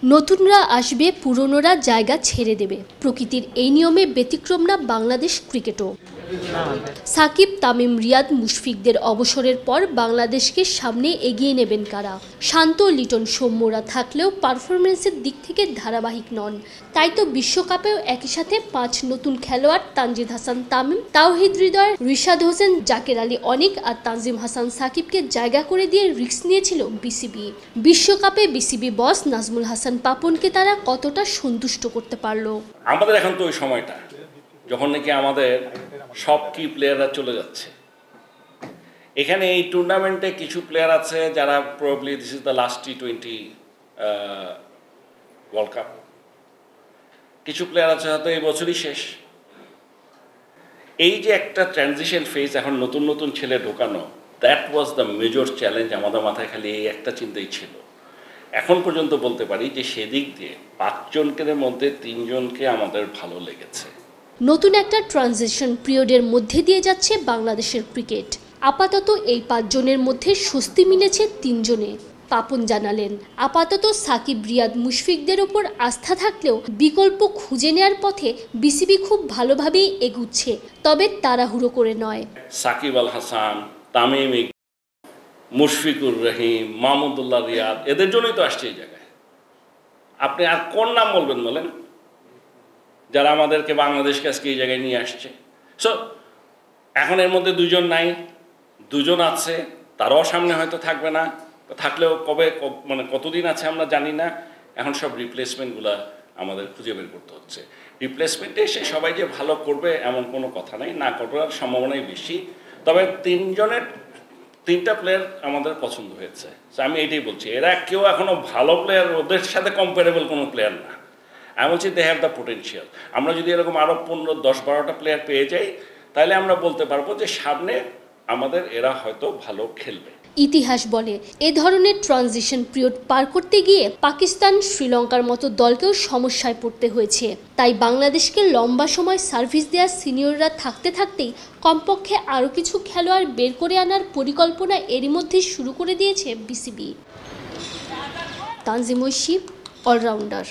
নতুনরা আসবে, পুরনোরা জায়গা ছেড়ে দেবে। প্রকৃতির এই নিয়মে ব্যতিক্রম না বাংলাদেশ ক্রিকেটও। সাকিব, তামিম, রিয়াদ, মুশফিকদের অবসরের পর বাংলাদেশকে সামনে এগিয়ে নেবেন কারা? শান্ত, লিটন, সৌম্যরা থাকলেও পারফরমেন্সের দিক থেকে ধারাবাহিক নন। তাই তো বিশ্বকাপেও একই সাথে 5 নতুন খেলোয়াড় তানজিদ হাসান তামিম, তাওহিদ হৃদয়, রিশাদ হোসেন, জাকের আলী অনিক আর তানজিম হাসান সাকিবকে জায়গা করে দিয়ে রিস্ক নিয়েছিল বিসিবি। বিশ্বকাপে বিসিবি বস নাজমুল হাসান পাপনকে তারা কতটা সন্তুষ্ট করতে পারলো? আমাদের এখন তো ওই সময়টা যখন নাকি আমাদের সব কি প্লেয়াররা চলে যাচ্ছে। এখানে এই টুর্নামেন্টে কিছু প্লেয়ার আছে যারা probably this is the last T20 world cup. কিছু প্লেয়ার আছে হয়তো এই বছরই শেষ। এই যে একটা ট্রানজিশন ফেজ, এখন নতুন নতুন ছেলে ঢোকানো, that was the major challenge. আমাদের মাথায় খালি এই একটা চিন্তাই ছিল। এখন পর্যন্ত বলতে পারি যে সেদিক দিয়ে 5 জনের মধ্যে 3 জনকে আমাদের ভালো লেগেছে। নতুন একটা ট্রানজিশন পিরিয়ডের মধ্যে দিয়ে যাচ্ছে বাংলাদেশের ক্রিকেট। আপাতত এই 5 জনের মধ্যে স্বস্তি মিলেছে 3 জনে। পাপন জানালেন, আপাতত সাকিব, রিয়াদ, মুশফিকদের ওপর আস্থা থাকলেও বিকল্প খুঁজে নেয়ার পথে বিসিবি খুব ভালোভাবেই এগুচ্ছে, তবে তাড়াহুড়ো করে নয়। সাকিব আল হাসান, তামিম, মুশফিকুর রহিম, মাহমুদুল্লাহ, রিয়াদ, এদের জন্যই তো আসছে এই জায়গায়। আপনি আর কোন নাম বলবেন বলেন যারা আমাদেরকে বাংলাদেশকে আজকে এই জায়গায় নিয়ে আসছে? সো এখন এর মধ্যে 2 জন নাই, 2 জন আছে, তারাও সামনে হয়তো থাকবে না। থাকলেও কবে মানে কতদিন আছে আমরা জানি না। এখন সব রিপ্লেসমেন্টগুলো আমাদের খুঁজে বের করতে হচ্ছে। রিপ্লেসমেন্টে এসে সবাই যে ভালো করবে এমন কোনো কথা নাই, না করার সম্ভাবনাই বেশি। তবে 3টা প্লেয়ার আমাদের পছন্দ হয়েছে। আমি এইটাই বলছি, এরা কেউ এখনো ভালো প্লেয়ার, ওদের সাথে কম্পারেবল কোনো প্লেয়ার না। আমি বলছি দে হ্যাভ দ্য পোটেনশিয়াল। আমরা যদি এরকম আরও 15, 10, 12টা প্লেয়ার পেয়ে যাই, তাহলে আমরা বলতে পারবো যে সামনে আমাদের এরা হয়তো ভালো খেলবে। ইতিহাস বলে, এ ধরনের ট্রানজিশন পিরিয়ড পার করতে গিয়ে পাকিস্তান, শ্রীলঙ্কার মতো দলকেও সমস্যায় পড়তে হয়েছে। তাই বাংলাদেশকে লম্বা সময় সার্ভিস দেওয়া সিনিয়ররা থাকতে থাকতেই কমপক্ষে আরও কিছু খেলোয়াড় বের করে আনার পরিকল্পনা এরই মধ্যে শুরু করে দিয়েছে বিসিবি। তানজিম ঐশী, অলরাউন্ডার।